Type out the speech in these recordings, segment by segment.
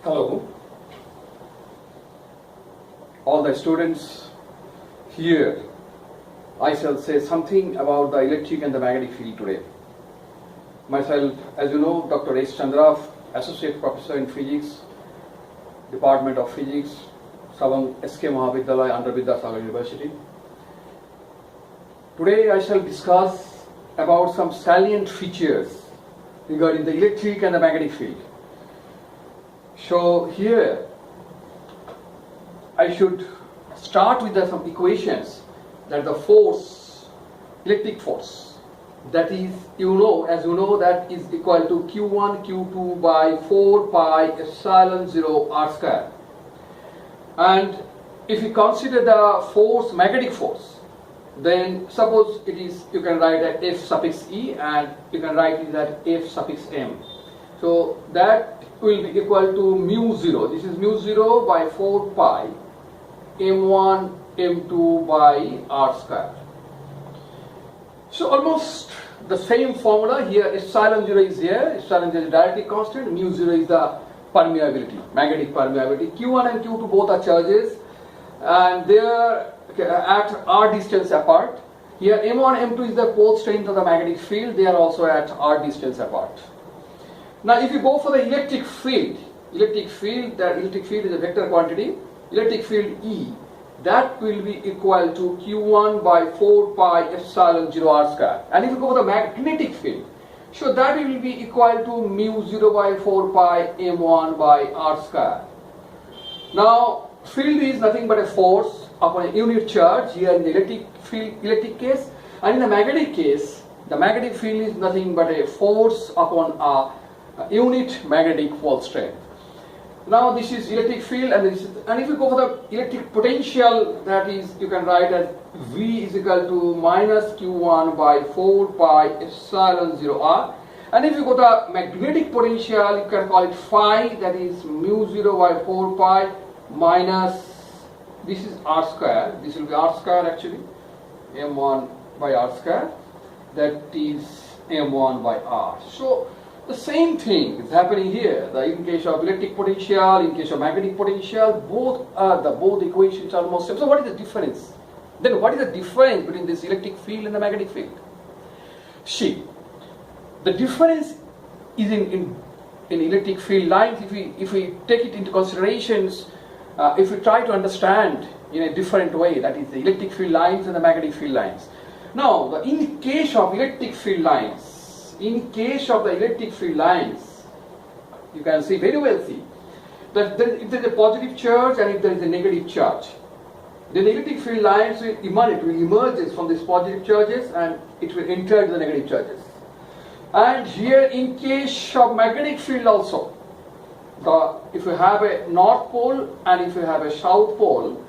Hello, all the students here. I shall say something about the electric and the magnetic field today. Myself, as you know, Dr. S. Chandrav, Associate Professor in Physics, Department of Physics, Savang SK Mahavidyalaya under Vidyasagar University. Today I shall discuss about some salient features regarding the electric and the magnetic field. So here I should start with some equations that the force, electric force, that is, as you know, that is equal to Q1 Q2 by 4 pi epsilon 0 r square. And if you consider the force, magnetic force, then suppose it is, you can write at F suffix E and you can write it at F suffix M. So that will be equal to mu 0. This is mu 0 by 4 pi M1 M2 by r square. So almost the same formula here. Epsilon 0 is here. Epsilon 0 is directly constant. Mu 0 is the permeability, magnetic permeability. Q1 and Q2 both are charges, and they are at r distance apart. Here M1 M2 is the pole strength of the magnetic field. They are also at r distance apart. Now if you go for the electric field, that electric field is a vector quantity. Electric field E, that will be equal to Q1 by 4 pi epsilon 0 r square. And if you go for the magnetic field, so that will be equal to mu 0 by 4 pi M1 by r square. Now field is nothing but a force upon a unit charge here in the electric case, and in the magnetic case, the magnetic field is nothing but a force upon a unit magnetic pole strength. Now this is electric field, and if you go for the electric potential, that is, you can write as V is equal to minus Q1 by 4 pi epsilon 0 r. And if you go to the magnetic potential, you can call it phi, that is mu 0 by 4 pi minus, this is r square, this will be r square actually, M1 by r square, that is M1 by r. So the same thing is happening here. In case of electric potential, in case of magnetic potential, both equations are almost same. So what is the difference? Then what is the difference between this electric field and the magnetic field? See, the difference is in electric field lines. If we take it into considerations, if we try to understand in a different way, that is the electric field lines and the magnetic field lines. Now, in case of electric field lines, you can see very well that if there is a positive charge and if there is a negative charge, then the electric field lines will emerge from these positive charges and it will enter the negative charges. And here in case of magnetic field also, if you have a north pole and if you have a south pole,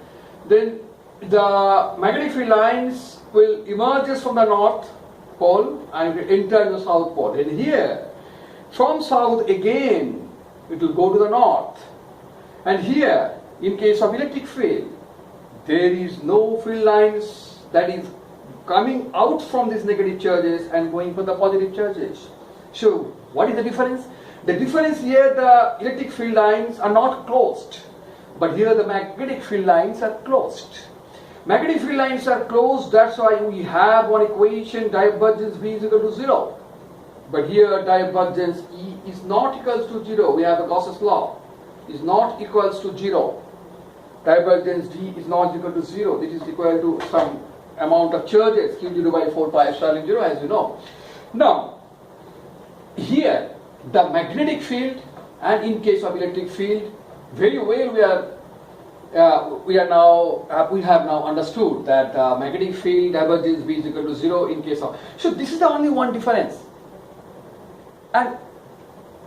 then the magnetic field lines will emerge from the north pole and it will enter the south pole. And here, from south again, it will go to the north. And here, in case of electric field, there is no field lines that is coming out from these negative charges and going for the positive charges. So, what is the difference? The difference here, the electric field lines are not closed, but here the magnetic field lines are closed. Magnetic field lines are closed, that's why we have one equation, divergence V is equal to 0. But here divergence E is not equals to 0. We have a Gauss's law. Is not equals to 0. Divergence D is not equal to 0. This is equal to some amount of charges, Q0 by 4 pi epsilon 0, as you know. Now, here the magnetic field and in case of electric field, very well we have now understood that magnetic field divergence V is equal to 0 in case of. So this is the only one difference. And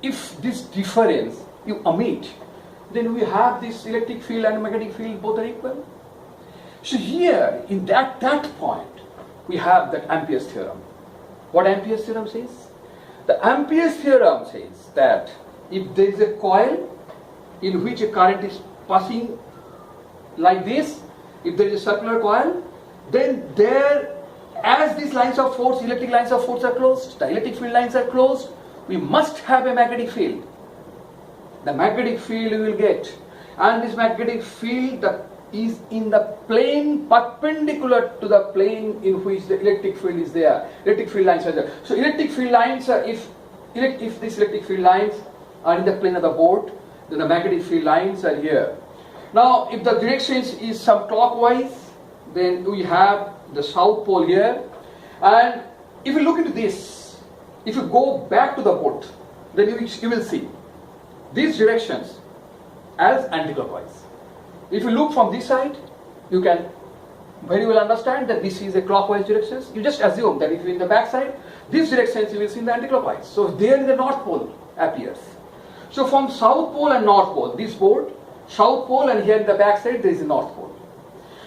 if this difference you omit, then we have this electric field and magnetic field both are equal. So here in that point we have that Ampere's theorem. What Ampere's theorem says? The Ampere's theorem says that if there is a coil in which a current is passing like this, if there is a circular coil, then as these lines of force, electric lines of force are closed, the electric field lines are closed, we must have a magnetic field. The magnetic field we will get, and this magnetic field is in the plane perpendicular to the plane in which the electric field is there. Electric field lines are there. So electric field lines are, if these electric field lines are in the plane of the board, then the magnetic field lines are here. Now if the direction is some clockwise, then we have the south pole here, and if you look into this, if you go back to the board, then you will see these directions as anticlockwise. If you look from this side, you can very well understand that this is a clockwise direction. You just assume that if you're in the back side, these directions you will see in the anticlockwise. So there the north pole appears. So from south pole and north pole, this board, south pole, and here in the back side there is a north pole.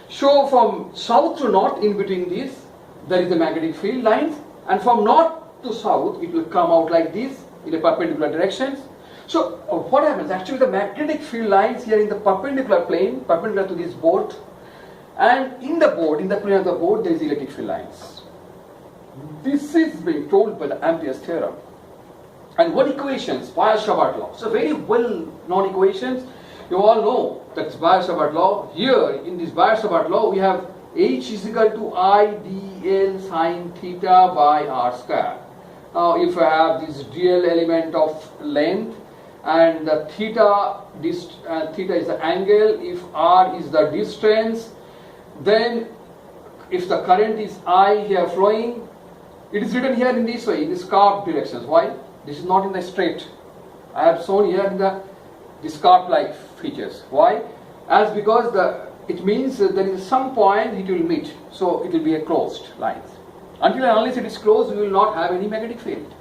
So from south to north, in between these, there is the magnetic field lines, and from north to south it will come out like this in a perpendicular directions. So what happens? Actually the magnetic field lines here in the perpendicular plane, perpendicular to this board, and in the board, in the plane of the board, there is electric field lines. This is being told by the Ampere's theorem. And what equations? Biot-Savart law. So very well known equations. You all know that's Biot-Savart law. Here in this Biot-Savart law we have H is equal to I dl sine theta by r square. Now if I have this dl element of length, and the theta is the angle, if r is the distance, then if the current is I here flowing, it is written here in this way, in this curved directions. Why? This is not in the straight. I have shown here in this curved like features. Why? As because it means that there is some point it will meet, so it will be a closed line. Until and unless it is closed, we will not have any magnetic field,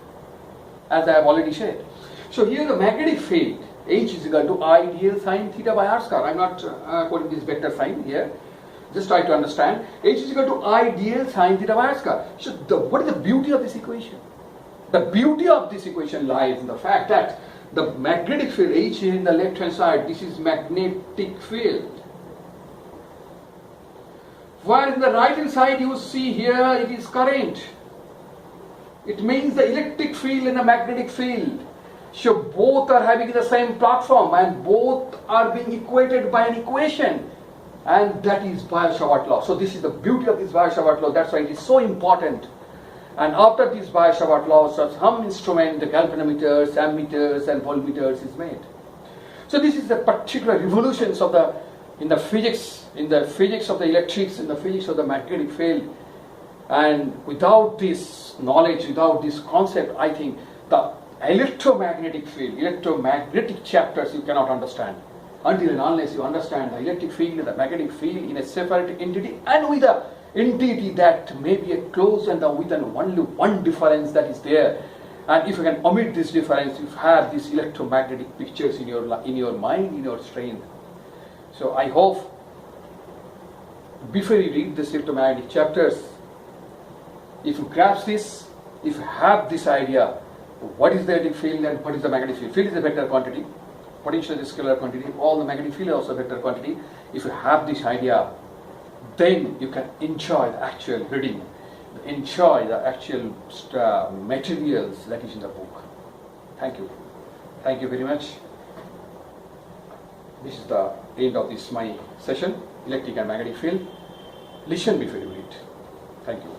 as I have already said. So here the magnetic field H is equal to I dl sine theta by r square. I am not quoting this vector sign here. Just try to understand. H is equal to I dl sine theta by r square. So what is the beauty of this equation? The beauty of this equation lies in the fact that the magnetic field H here in the left hand side, this is magnetic field. While in the right hand side you see here it is current. It means the electric field and the magnetic field. So both are having the same platform and both are being equated by an equation, and that is Biot-Savart law. So this is the beauty of this Biot-Savart law. That's why it is so important. And after this Biot-Savart law, some instrument, the galvanometers, ammeters and voltmeters is made. So this is the particular revolutions of in the physics of the electrics, in the physics of the magnetic field. And without this knowledge, without this concept, I think the electromagnetic field, electromagnetic chapters you cannot understand until and unless you understand the electric field and the magnetic field in a separate entity, and with a entity that may be a close and with only one difference that is there. And if you can omit this difference, you have these electromagnetic pictures in your mind, in your strain. So I hope before you read this electromagnetic chapters, if you grasp this, if you have this idea, what is the electric field and what is the magnetic field? Field is a vector quantity, potential is a scalar quantity, all the magnetic field is also a vector quantity. If you have this idea, then you can enjoy the actual reading, enjoy the actual materials that is in the book. Thank you. Thank you very much. This is the end of this my session, electric and magnetic field. Listen before you read. Thank you.